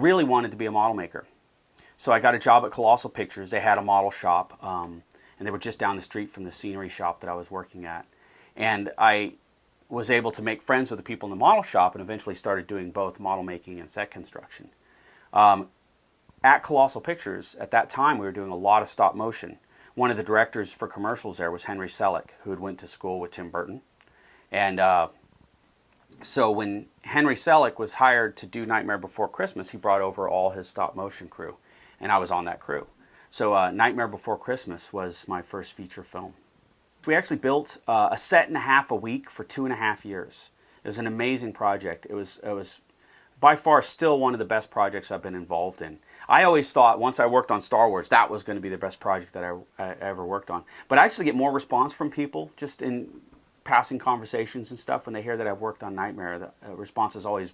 really wanted to be a model maker. So I got a job at Colossal Pictures. They had a model shop, and they were just down the street from the scenery shop that I was working at. And I was able to make friends with the people in the model shop and eventually started doing both model making and set construction. At Colossal Pictures, at that time, we were doing a lot of stop motion. One of the directors for commercials there was Henry Selick, who had went to school with Tim Burton. And so when Henry Selick was hired to do Nightmare Before Christmas, he brought over all his stop motion crew, and I was on that crew. So Nightmare Before Christmas was my first feature film. We actually built a set and a half a week for 2.5 years. It was an amazing project. It was by far still one of the best projects I've been involved in. I always thought once I worked on Star Wars, that was going to be the best project that I ever worked on. But I actually get more response from people just in passing conversations and stuff when they hear that I've worked on Nightmare. The response is always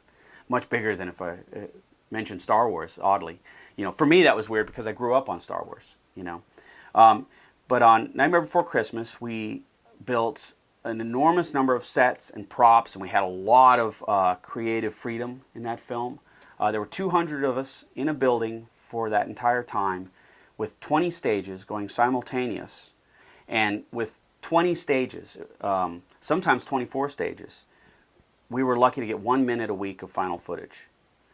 much bigger than if I mentioned Star Wars, oddly. For me that was weird because I grew up on Star Wars, But on Nightmare Before Christmas, we built an enormous number of sets and props, and we had a lot of creative freedom in that film. There were 200 of us in a building for that entire time with 20 stages going simultaneous. And with 20 stages, sometimes 24 stages, we were lucky to get 1 minute a week of final footage.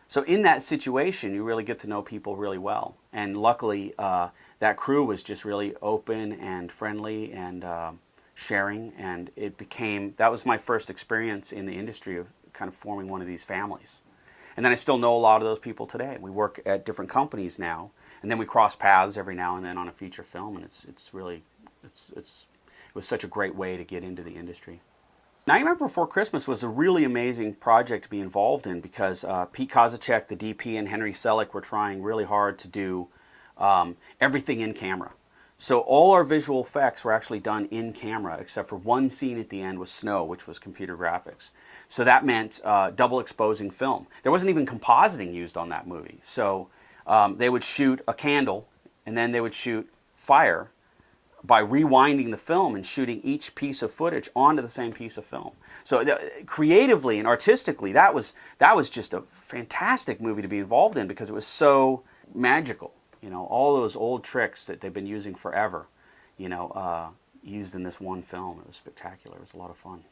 So in that situation, you really get to know people really well. And luckily, that crew was just really open and friendly and sharing. And that was my first experience in the industry of kind of forming one of these families. And then I still know a lot of those people today. We work at different companies now, and then we cross paths every now and then on a feature film, and it was such a great way to get into the industry. Nightmare Before Christmas was a really amazing project to be involved in because Pete Kozacek, the DP, and Henry Selick were trying really hard to do everything in camera. So all our visual effects were actually done in camera, except for one scene at the end with snow, which was computer graphics. So that meant double exposing film. There wasn't even compositing used on that movie. So they would shoot a candle, and then they would shoot fire by rewinding the film and shooting each piece of footage onto the same piece of film. So creatively and artistically, that was just a fantastic movie to be involved in because it was so magical. All those old tricks that they've been using forever, used in this one film. It was spectacular. It was a lot of fun.